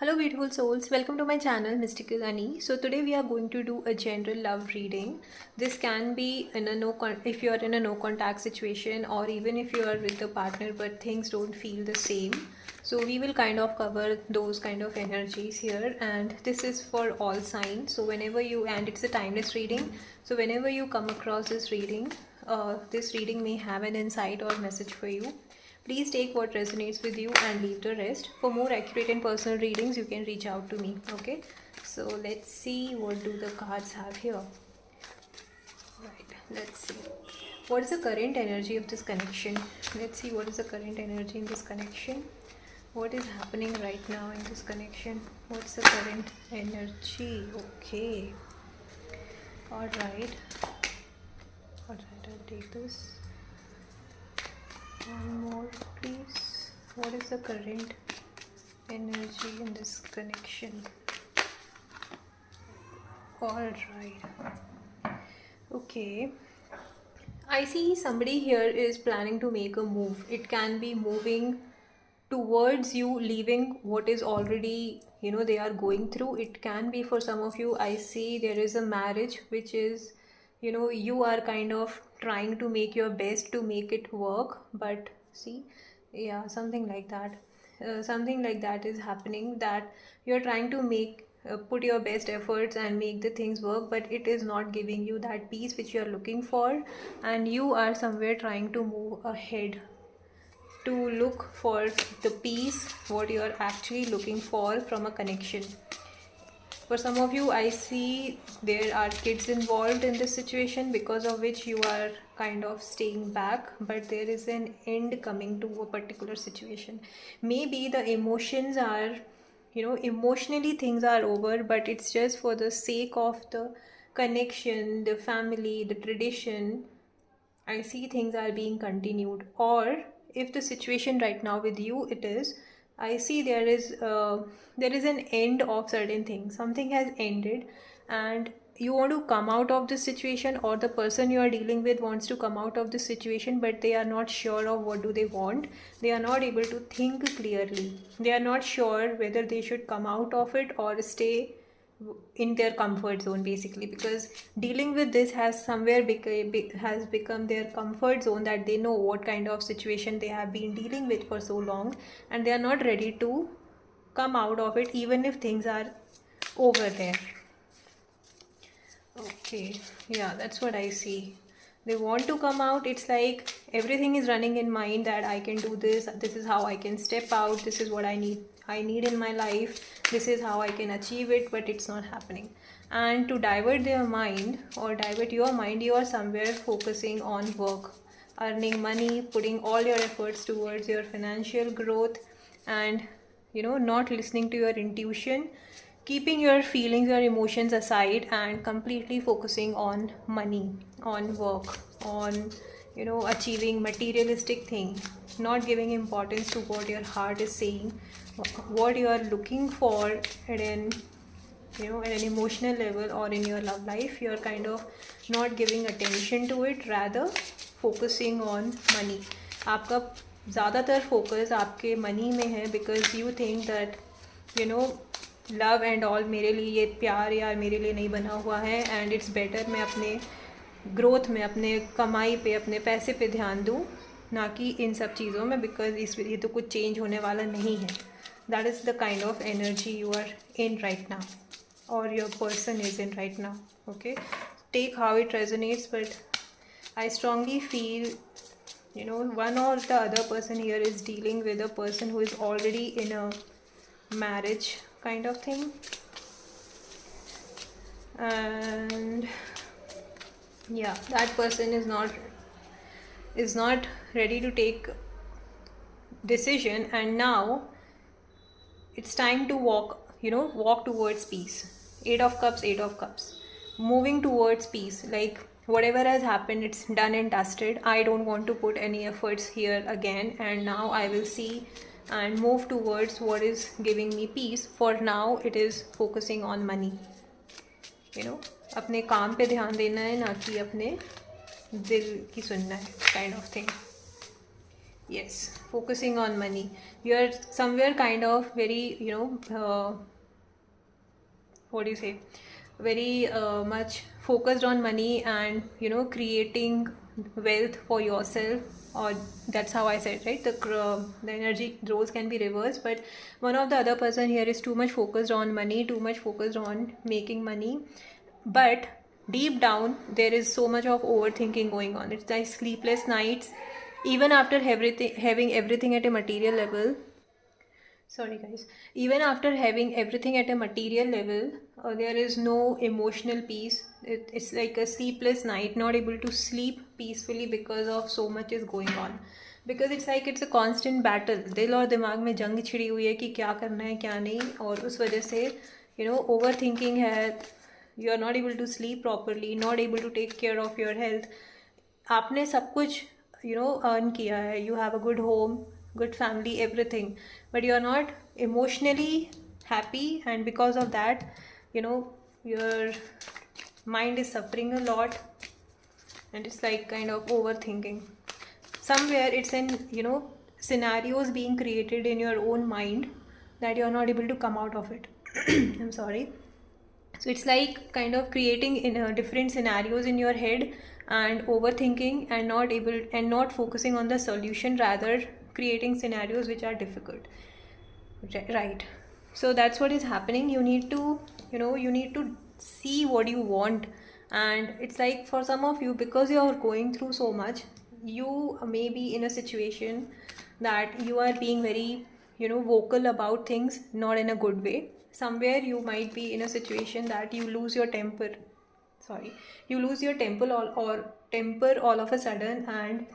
Hello beautiful souls, welcome to my channel Mystical Ani. So today we are going to do a general love reading. This can be in a if you are in a no contact situation, or even if you are with a partner but things don't feel the same. So we will kind of cover those kind of energies here, and this is for all signs. So whenever you, and it's a timeless reading, so whenever you come across this reading may have an insight or message for you. Please take what resonates with you and leave the rest. For more accurate and personal readings, you can reach out to me. Okay, so let's see what do the cards have here. Right, let's see. What is the current energy of this connection? Let's see what is the current energy in this connection. What is happening right now in this connection? What's the current energy? Okay. Alright. Alright, I'll take this. One more please. What is the current energy in this connection? Alright. Okay. I see somebody here is planning to make a move. It can be moving towards you, leaving what is already, they are going through. It can be for some of you, I see there is a marriage which is, you are kind of trying to make your best to make it work, but see, yeah, something like that. Something like that is happening, that you're trying to put your best efforts and make the things work, but it is not giving you that peace which you are looking for, and you are somewhere trying to move ahead to look for the peace what you are actually looking for from a connection. For some of you, I see there are kids involved in this situation, because of which you are kind of staying back, but there is an end coming to a particular situation. Maybe the emotions are, emotionally things are over, but it's just for the sake of the connection, the family, the tradition. I see things are being continued. Or if the situation right now with you, it is, I see there is an end of certain things. Something has ended, and you want to come out of this situation, or the person you are dealing with wants to come out of this situation, but they are not sure of what do they want. They are not able to think clearly. They are not sure whether they should come out of it or stay in their comfort zone, basically, because dealing with this has become their comfort zone, that they know what kind of situation they have been dealing with for so long, and they are not ready to come out of it even if things are over there. Okay, yeah, that's what I see. They want to come out. It's like everything is running in mind, that I can do this, this is how I can step out, this is what I need in my life, this is how I can achieve it, but it's not happening. And to divert their mind, or divert your mind, you are somewhere focusing on work, earning money, putting all your efforts towards your financial growth, and not listening to your intuition, keeping your feelings, your emotions aside, and completely focusing on money, on work, on achieving materialistic thing, not giving importance to what your heart is saying, what you are looking for at an emotional level, or in your love life. You're kind of not giving attention to it, rather focusing on money. आपका ज़्यादातर focus आपके money में है, because you think that love and all मेरे लिए, ये प्यार यार मेरे लिए नहीं बना हुआ है, एंड इट्स बेटर मैं अपने ग्रोथ में, अपने कमाई पे, अपने पैसे पे ध्यान दूँ, ना कि इन सब चीज़ों में, बिकॉज ये तो कुछ चेंज होने वाला नहीं है. That is the kind of energy you are in right now, or your person is in right now. Okay, take how it resonates, but I strongly feel one or the other person here is dealing with a person who is already in a marriage kind of thing, and yeah, that person is not ready to take decision, and now it's time to walk towards peace. Eight of cups, moving towards peace. Like, whatever has happened, it's done and dusted. I don't want to put any efforts here again, and now I will see and move towards what is giving me peace. For now, it is focusing on money. अपने काम पे ध्यान देना है, ना कि अपने दिल की सुनना है, kind of thing. Yes, focusing on money. You're somewhere kind of very, what do you say, very much focused on money, and creating wealth for yourself. Or that's how I said, right? The energy roles can be reversed, but one of the other person here is too much focused on money, too much focused on making money, but deep down there is so much of overthinking going on. It's like sleepless nights, even after having everything at a material level. Sorry guys, even after having everything at a material level, there is no emotional peace. It's like a sleepless night, not able to sleep peacefully because of so much is going on. Because it's like it's a constant battle. दिल और दिमाग में जंग छिड़ी हुई है कि क्या करना है क्या नहीं, और उस वजह से overthinking है. You are not able to sleep properly, not able to take care of your health. आपने सब कुछ अर्न किया है, you have a good home, good family, everything, but you are not emotionally happy, and because of that your mind is suffering a lot, and it's like kind of overthinking. Somewhere it's in scenarios being created in your own mind that you are not able to come out of it. I'm sorry. So it's like kind of creating in different scenarios in your head, and overthinking, and not focusing on the solution, rather creating scenarios which are difficult. Right. So that's what is happening. You need to see what you want. And it's like for some of you, because you are going through so much, you may be in a situation that you are being very vocal about things, not in a good way. Somewhere you might be in a situation that you lose your temper. Sorry, you lose your temper, or temper all of a sudden, and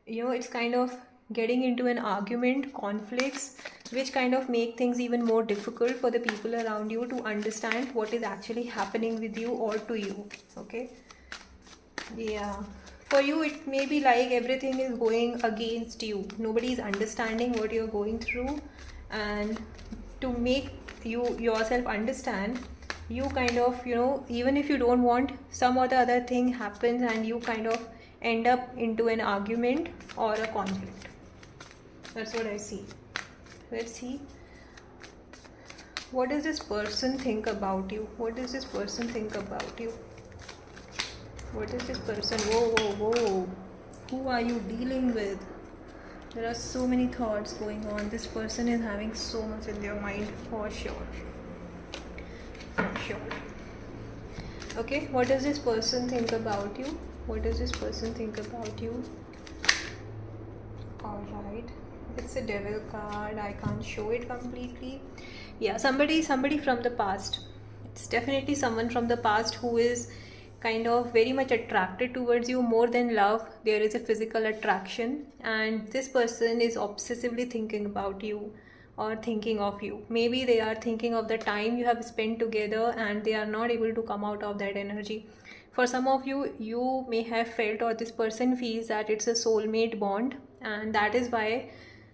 it's kind of getting into an argument, conflicts, which kind of make things even more difficult for the people around you to understand what is actually happening with you or to you. Okay. Yeah, for you it may be like everything is going against you, nobody is understanding what you're going through. And to make you yourself understand, you kind of even if you don't want, some or the other thing happens, and you kind of end up into an argument or a conflict. That's what I see. Let's see, what does this person think about you? What does this person think about you? What is this person? Whoa. Who are you dealing with? There are so many thoughts going on. This person is having so much in their mind, for sure. For sure. Okay, what does this person think about you? What does this person think about you? Alright. It's a devil card. I can't show it completely. Yeah, somebody from the past. It's definitely someone from the past who is kind of very much attracted towards you. More than love, there is a physical attraction, and this person is obsessively thinking about you or thinking of you. Maybe they are thinking of the time you have spent together, and they are not able to come out of that energy. For some of you, you may have felt, or this person feels, that it's a soulmate bond, and that is why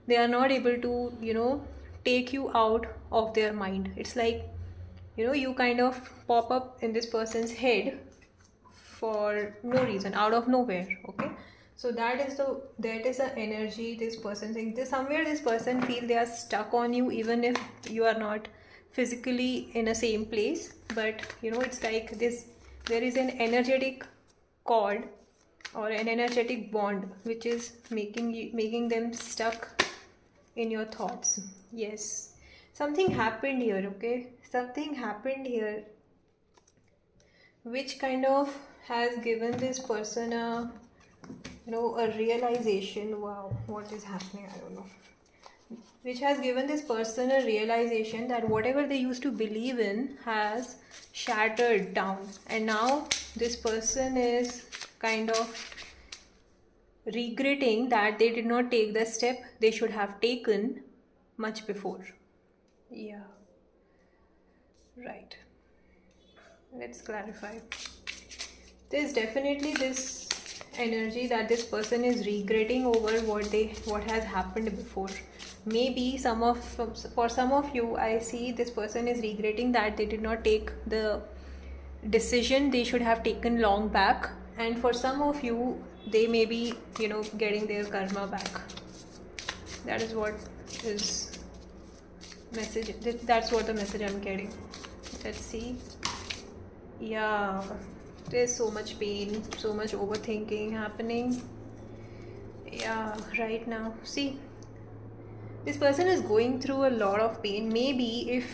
they are not able to take you out of their mind. It's like you kind of pop up in this person's head for no reason, out of nowhere. Okay, so that is the energy this person thinks. Somewhere this person feel they are stuck on you, even if you are not physically in a same place. But it's like this, there is an energetic cord or an energetic bond which is making them stuck in your thoughts. Yes, something happened here. Okay, something happened here which kind of has given this person a a realization. Wow, what is happening? I don't know. Which has given this person a realization that whatever they used to believe in has shattered down, and now this person is kind of regretting that they did not take the step they should have taken much before. Yeah, right. Let's clarify. There's definitely this energy that this person is regretting over what has happened before. Maybe for some of you, I see this person is regretting that they did not take the decision they should have taken long back, and for some of you, they may be getting their karma back. That is what is message. That's what the message I'm getting. Let's see. Yeah, there's so much pain, so much overthinking happening. Yeah, right now. See, this person is going through a lot of pain. Maybe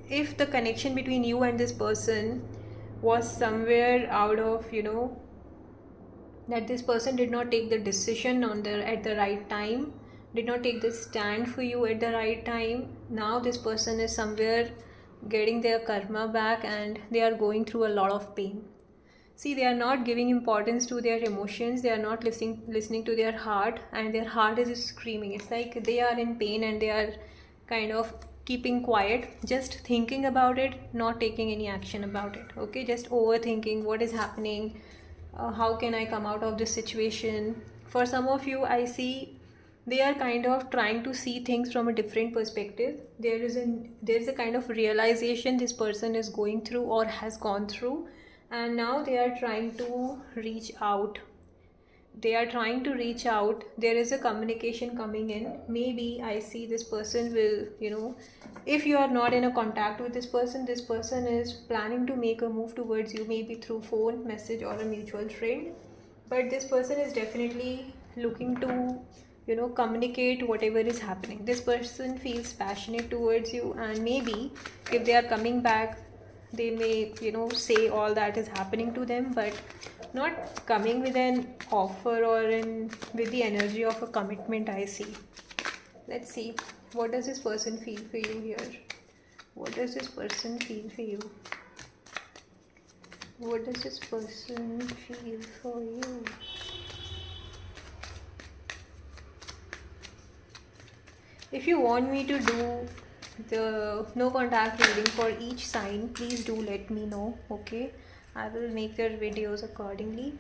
if the connection between you and this person was somewhere out of, that this person did not take the decision at the right time, did not take the stand for you at the right time. Now this person is somewhere getting their karma back, and they are going through a lot of pain. See, they are not giving importance to their emotions, they are not listening to their heart, and their heart is screaming. It's like they are in pain and they are kind of keeping quiet, just thinking about it, not taking any action about it. Okay, just overthinking what is happening, how can I come out of this situation. For some of you, I see they are kind of trying to see things from a different perspective. There is a kind of realization this person is going through or has gone through, and now they are trying to reach out. There is a communication coming in. Maybe I see this person will, if you are not in a contact with this person is planning to make a move towards you, maybe through phone message or a mutual friend. But this person is definitely looking to, communicate whatever is happening. This person feels passionate towards you, and maybe if they are coming back, they may, say all that is happening to them, but not coming with an offer or with the energy of a commitment, I see. Let's see, what does this person feel for you here? What does this person feel for you? What does this person feel for you? If you want me to do the no contact reading for each sign, please do let me know. Okay, I will make their videos accordingly.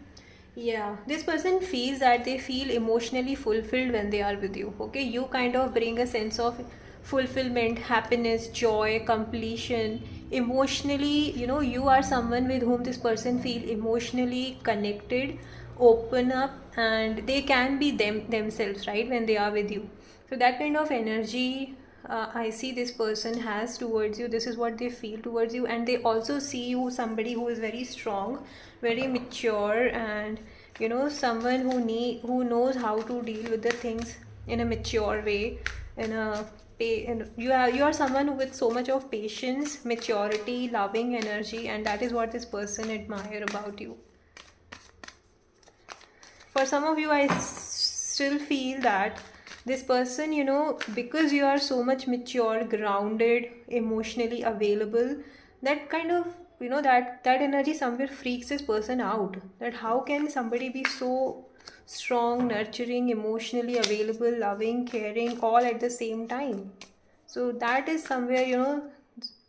Yeah, this person feels that they feel emotionally fulfilled when they are with you. Okay, you kind of bring a sense of fulfillment, happiness, joy, completion. Emotionally, you are someone with whom this person feel emotionally connected, open up, and they can be themselves, right, when they are with you. So that kind of energy, I see this person has towards you. This is what they feel towards you, and they also see you somebody who is very strong, very mature, and someone who knows how to deal with the things in a mature way. In a you are someone with so much of patience, maturity, loving energy, and that is what this person admire about you. For some of you, I still feel that this person, because you are so much mature, grounded, emotionally available, that kind of, that energy somewhere freaks this person out. That how can somebody be so strong, nurturing, emotionally available, loving, caring, all at the same time? So that is somewhere,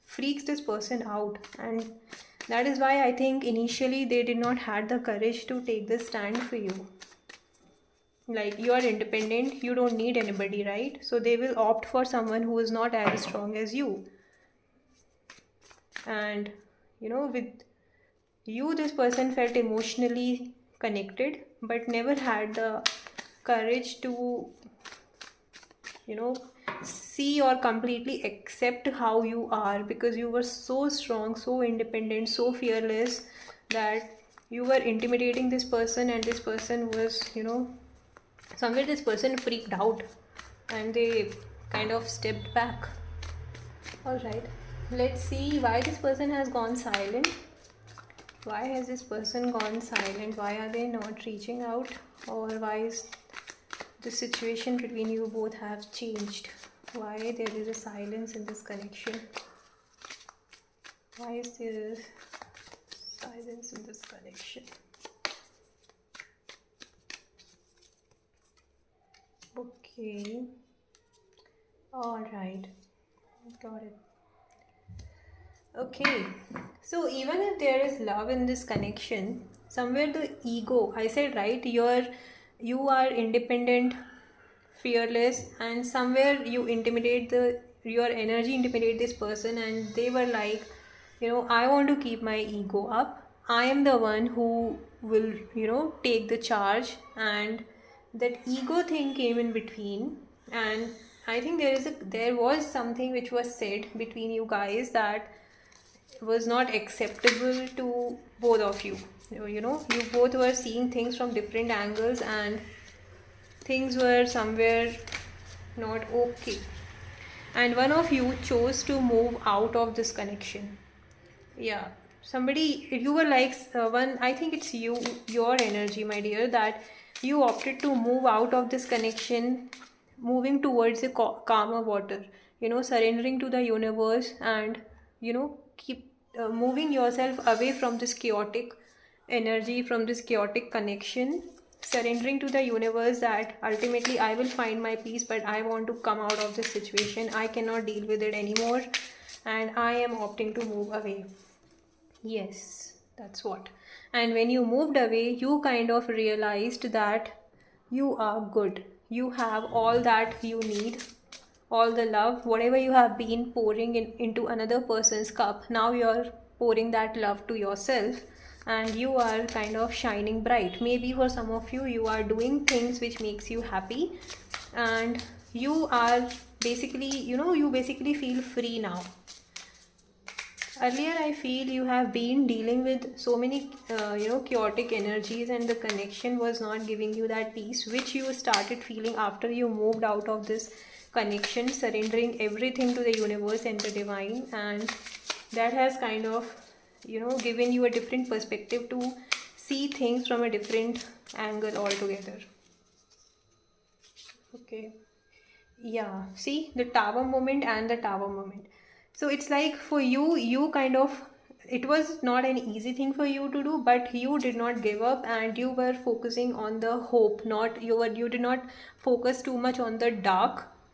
freaks this person out. And that is why I think initially they did not had the courage to take the stand for you. Like, you are independent, you don't need anybody, right? So they will opt for someone who is not as strong as you. And with you, this person felt emotionally connected, but never had the courage to see or completely accept how you are, because you were so strong, so independent, so fearless, that you were intimidating this person, and this person was, somewhere this person freaked out and they kind of stepped back. All right, let's see why this person has gone silent. Why has this person gone silent? Why are they not reaching out? Or why is the situation between you both have changed? Why there is a silence in this connection? Why is there silence in this connection? Okay. All right. Got it. Okay. So even if there is love in this connection, somewhere the ego, I said, right, you are independent, fearless, and somewhere your energy intimidate this person, and they were like, I want to keep my ego up. I am the one who will, take the charge, and that ego thing came in between, And I think there was something which was said between you guys that was not acceptable to both of you. You both were seeing things from different angles, and things were somewhere not okay. And one of you chose to move out of this connection. Yeah, somebody, you were like one, I think it's your energy, my dear, that you opted to move out of this connection, moving towards a calmer water, surrendering to the universe, and keep moving yourself away from this chaotic energy, from this chaotic connection, surrendering to the universe that ultimately I will find my peace, but I want to come out of this situation. I cannot deal with it anymore, and I am opting to move away. Yes, that's what. And when you moved away, you kind of realized that you are good. You have all that you need, all the love, whatever you have been pouring into another person's cup. Now you're pouring that love to yourself, and you are kind of shining bright. Maybe for some of you, you are doing things which makes you happy, and you are basically, you basically feel free now. Earlier, I feel you have been dealing with so many, chaotic energies, and the connection was not giving you that peace, which you started feeling after you moved out of this connection, surrendering everything to the universe and the divine. And that has kind of, given you a different perspective to see things from a different angle altogether. Okay. Yeah, see the tower moment and the tower moment. So it's like for you, you kind of, it was not an easy thing for you to do, but you did not give up, and you were focusing on the hope. Not you did not focus too much on the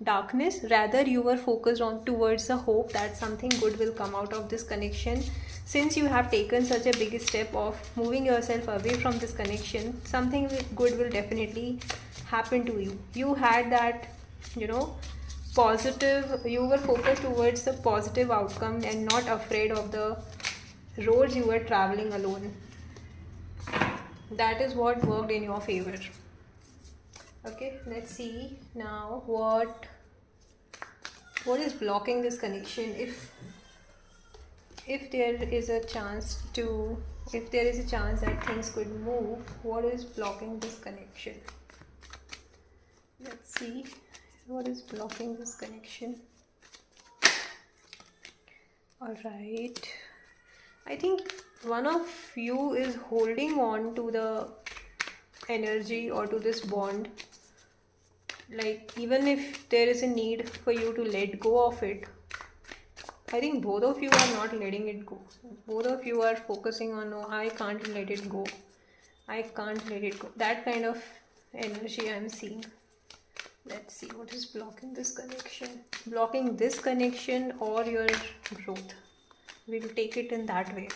darkness. Rather, you were focused on towards the hope that something good will come out of this connection. Since you have taken such a big step of moving yourself away from this connection, something good will definitely happen to you. You had that, positive, you were focused towards the positive outcome and not afraid of the roads you were traveling alone. That is what worked in your favor. Okay, let's see now what is blocking this connection. If there is a chance to, if there is a chance that things could move, what is blocking this connection? Let's see what is blocking this connection. All right, I think one of you is holding on to the energy or to this bond, like even if there is a need for you to let go of it. I think both of you are not letting it go. Both of you are focusing on, no, I can't let it go. I can't let it go. That kind of energy I'm seeing. Let's see what is blocking this connection. Blocking this connection or your growth. We'll take it in that way.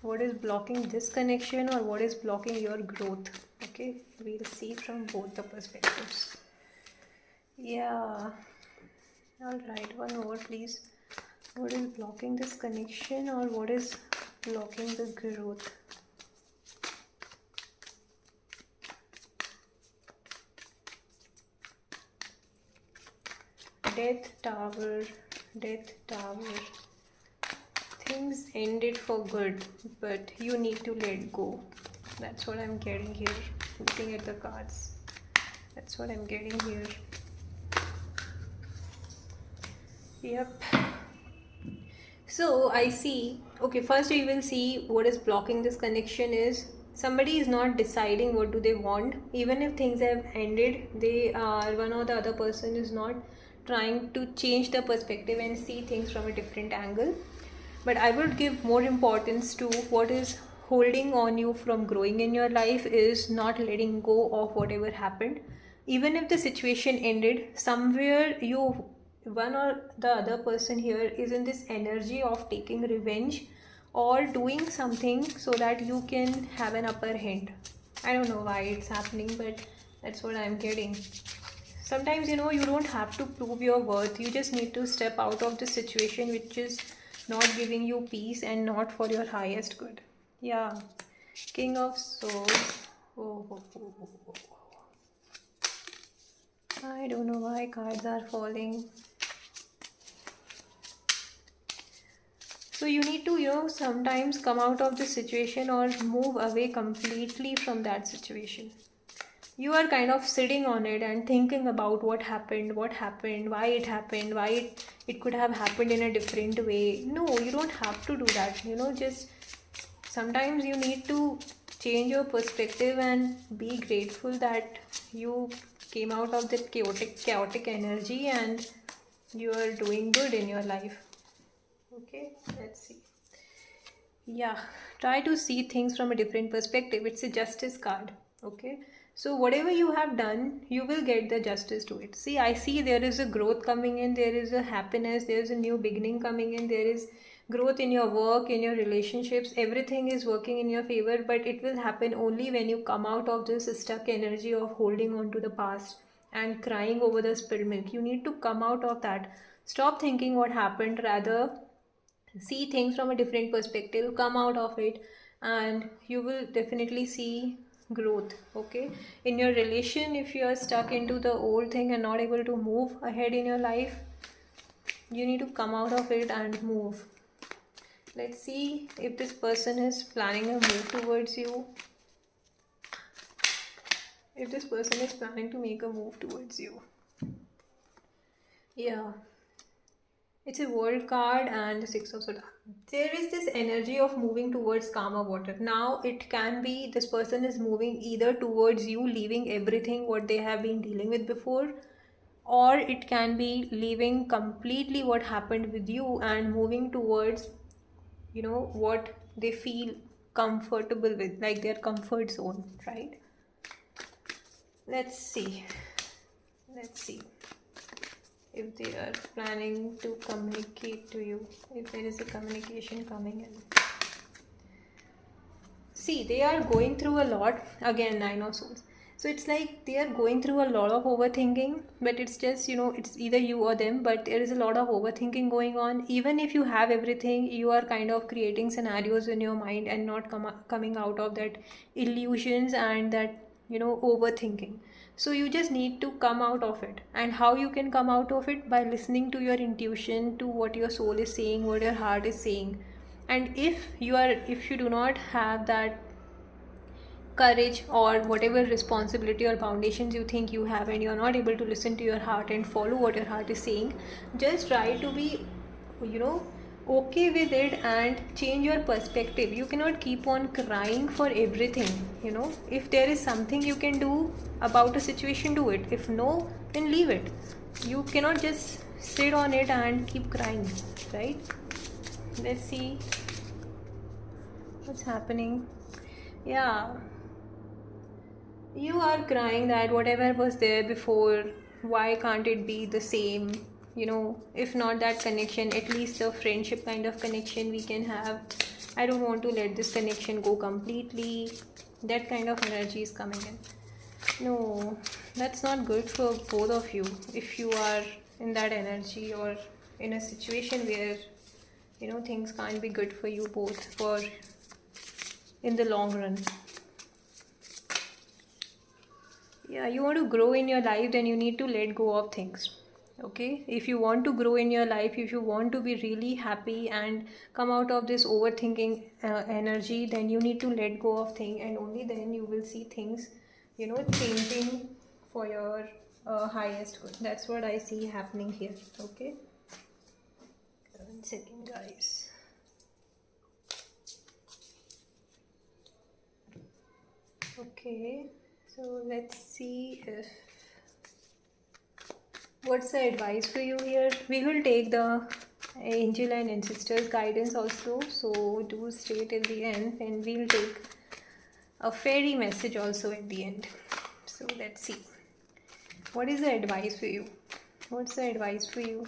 What is blocking this connection or what is blocking your growth? Okay, we'll see from both the perspectives. Yeah. Alright, one more please. What is blocking this connection or what is blocking the growth? Death Tower, Death Tower. Things ended for good, but you need to let go. That's what I'm getting here, looking at the cards. That's what I'm getting here. Yep. So I see, okay, first we will see what is blocking this connection is somebody is not deciding what do they want. Even if things have ended, they are, one or the other person is not trying to change the perspective and see things from a different angle. But I would give more importance to what is holding on you from growing in your life is not letting go of whatever happened. Even if the situation ended, somewhere you, one or the other person here is in this energy of taking revenge or doing something so that you can have an upper hand. I don't know why it's happening, but that's what I'm getting. Sometimes, you don't have to prove your worth. You just need to step out of the situation which is not giving you peace and not for your highest good. Yeah. King of Swords. Oh, oh, oh, oh, oh. I don't know why cards are falling. So you need to, sometimes come out of the situation or move away completely from that situation. You are kind of sitting on it and thinking about what happened, why it could have happened in a different way. No, you don't have to do that. Just sometimes you need to change your perspective and be grateful that you came out of that chaotic energy and you are doing good in your life. Okay, let's see. Yeah, try to see things from a different perspective. It's a justice card. Okay, so whatever you have done, you will get the justice to it. See, I see there is a growth coming in, there is a happiness, there is a new beginning coming in, there is growth in your work, in your relationships. Everything is working in your favor, but it will happen only when you come out of this stuck energy of holding on to the past and crying over the spilled milk. You need to come out of that. Stop thinking what happened, rather see things from a different perspective, come out of it, and you will definitely see growth. Okay, in your relation, if you are stuck into the old thing and not able to move ahead in your life, you need to come out of it and move. Let's see if this person is planning a move towards you, if this person is planning to make a move towards you. Yeah, it's a world card and the six of swords. There is this energy of moving towards calmer water. Now it can be this person is moving either towards you, leaving everything what they have been dealing with before, or it can be leaving completely what happened with you and moving towards, what they feel comfortable with, like their comfort zone, right? Let's see. Let's see if they are planning to communicate to you, if there is a communication coming in. See, they are going through a lot. Again, Nine of Swords. So it's like they are going through a lot of overthinking, but it's just, it's either you or them, but there is a lot of overthinking going on. Even if you have everything, you are kind of creating scenarios in your mind and not coming out of that illusions and that, overthinking. So you just need to come out of it. And how you can come out of it? By listening to your intuition, to what your soul is saying, what your heart is saying. And if you do not have that courage or whatever responsibility or foundations you think you have, and you're not able to listen to your heart and follow what your heart is saying, just try to be, okay with it and change your perspective. You cannot keep on crying for everything. If there is something you can do about a situation, do it. If no, then leave it. You cannot just sit on it and keep crying, right? Let's see what's happening. Yeah, you are crying that whatever was there before, why can't it be the same? If not that connection, at least a friendship kind of connection we can have. I don't want to let this connection go completely. That kind of energy is coming in. No, that's not good for both of you. If you are in that energy or in a situation where things can't be good for you both for in the long run. Yeah, you want to grow in your life, then you need to let go of things. Okay, if you want to grow in your life, if you want to be really happy and come out of this overthinking energy, then you need to let go of things, and only then you will see things changing for your highest good. That's what I see happening here. Okay, 1 second, guys. Okay, so let's see if what's the advice for you here. We will take the angel and ancestors guidance also, so do stay till the end, and we'll take a fairy message also at the end. So let's see what is the advice for you. What's the advice for you?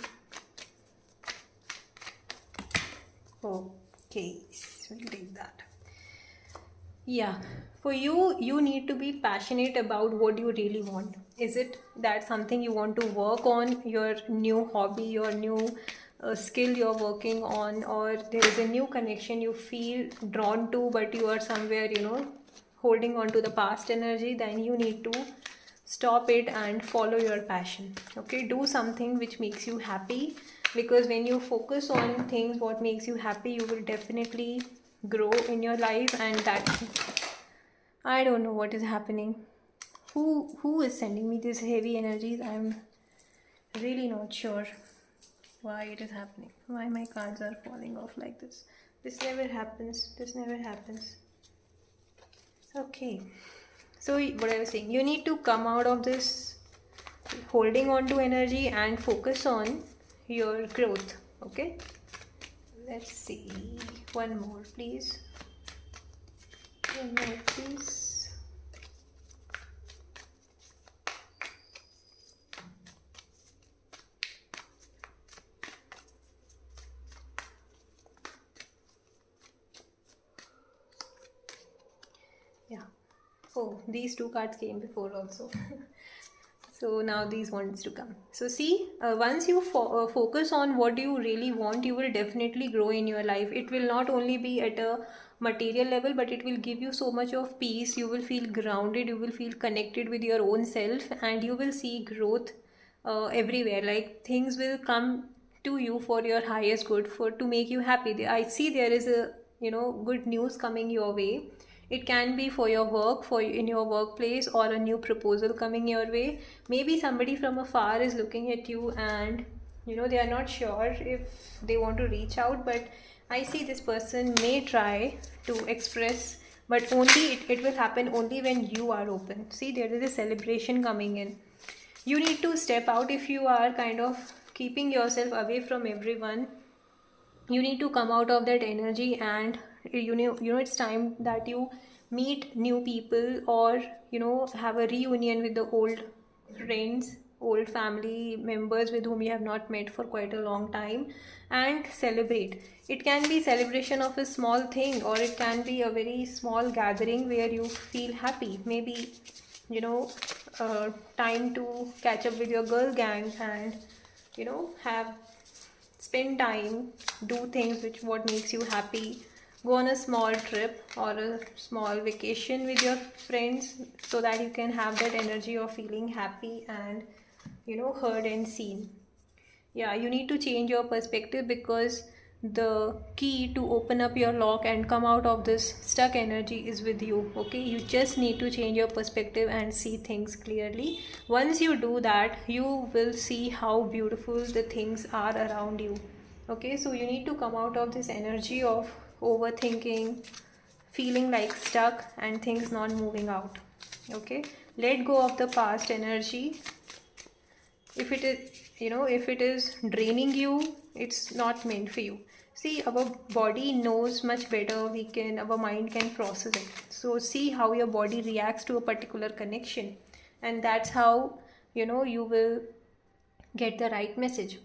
Okay, we'll take that. Yeah, for you need to be passionate about what you really want. Is it that something you want to work on, your new hobby, your new skill you're working on, or there is a new connection you feel drawn to, but you are somewhere, holding on to the past energy? Then you need to stop it and follow your passion. Okay, do something which makes you happy, because when you focus on things what makes you happy, you will definitely grow in your life. And that, I don't know what is happening. Who is sending me these heavy energies? I'm really not sure why it is happening, why my cards are falling off like this. This never happens, this never happens. Okay, so what I was saying, you need to come out of this holding on to energy and focus on your growth. Okay, let's see, one more please, one more please. Yeah, oh, these two cards came before also. So now these ones to come. So see, once you focus on what you really want, you will definitely grow in your life. It will not only be at a material level, but it will give you so much of peace. You will feel grounded, you will feel connected with your own self, and you will see growth everywhere. Like things will come to you for your highest good, for to make you happy. I see there is a, you know, good news coming your way. It can be for your work, for in your workplace, or a new proposal coming your way. Maybe somebody from afar is looking at you, and you know, they are not sure if they want to reach out, but I see this person may try to express, but only it will happen only when you are open. See, there is a celebration coming in. You need to step out. If you are kind of keeping yourself away from everyone, you need to come out of that energy, and you know it's time that you meet new people, or you know, have a reunion with the old friends, old family members with whom you have not met for quite a long time, and celebrate. It can be celebration of a small thing, or it can be a very small gathering where you feel happy. Maybe, you know, time to catch up with your girl gang, and you know, have spend time, do things which what makes you happy. Go on a small trip or a small vacation with your friends, so that you can have that energy of feeling happy and, you know, heard and seen. Yeah, you need to change your perspective, because the key to open up your lock and come out of this stuck energy is with you. Okay, you just need to change your perspective and see things clearly. Once you do that, you will see how beautiful the things are around you. Okay, so you need to come out of this energy of overthinking, feeling like stuck, and things not moving out. Okay, let go of the past energy. If it is, you know, if it is draining you, it's not meant for you. See, our body knows much better. Our mind can process it. So see how your body reacts to a particular connection, and that's how, you know, you will get the right message.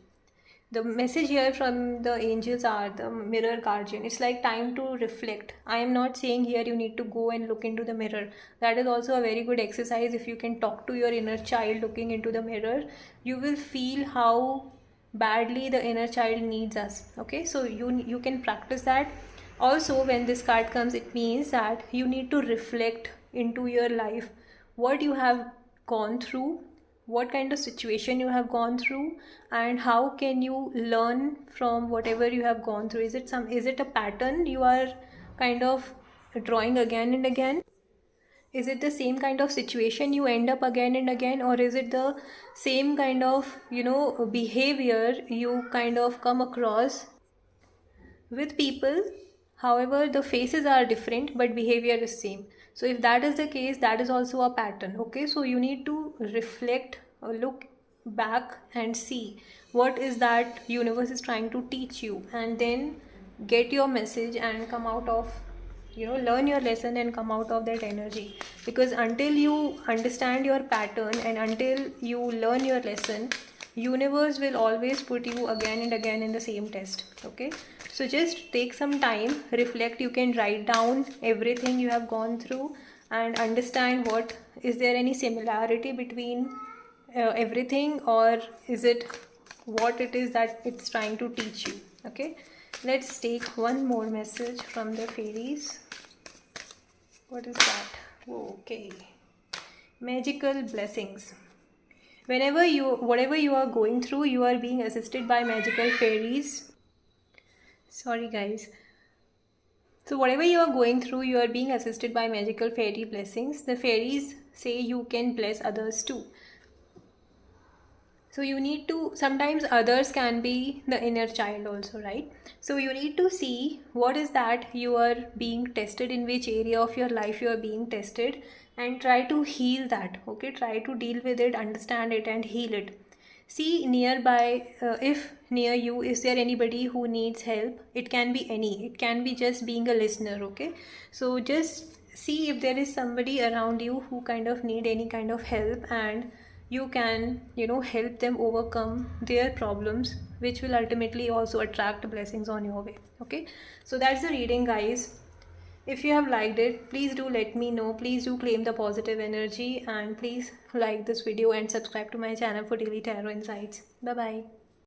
The message here from the angels are the mirror guardian. It's like time to reflect. I am not saying here you need to go and look into the mirror. That is also a very good exercise. If you can talk to your inner child looking into the mirror, you will feel how badly the inner child needs us. Okay, so you can practice that. Also, when this card comes, it means that you need to reflect into your life, what you have gone through, what kind of situation you have gone through, and how can you learn from whatever you have gone through. Is it a pattern you are kind of drawing again and again? Is it the same kind of situation you end up again and again, or is it the same kind of, you know, behavior you kind of come across with people? However, the faces are different but behavior is same. So if that is the case, that is also a pattern. Okay, so you need to reflect or look back and see what is that universe is trying to teach you, and then get your message and come out of, you know, learn your lesson and come out of that energy. Because until you understand your pattern and until you learn your lesson, universe will always put you again and again in the same test. Okay, so just take some time, reflect. You can write down everything you have gone through and understand what is there any similarity between everything, or is it what it is that it's trying to teach you. Okay, let's take one more message from the fairies. What is that? Okay, magical blessings. Whatever you are going through, you are being assisted by magical fairies. Sorry, guys. So, whatever you are going through, you are being assisted by magical fairy blessings. The fairies say you can bless others too. So you need to, sometimes others can be the inner child also, right? So you need to see what is that you are being tested, in which area of your life you are being tested, and try to heal that. Okay, try to deal with it, understand it, and heal it. See nearby, if near you is there anybody who needs help. It can be any, it can be just being a listener. Okay, so just see if there is somebody around you who kind of need any kind of help, and you can help them overcome their problems, which will ultimately also attract blessings on your way. Okay, so that's the reading, guys. If you have liked it, please do let me know. Please do claim the positive energy, and please like this video and subscribe to my channel for daily tarot insights. Bye bye.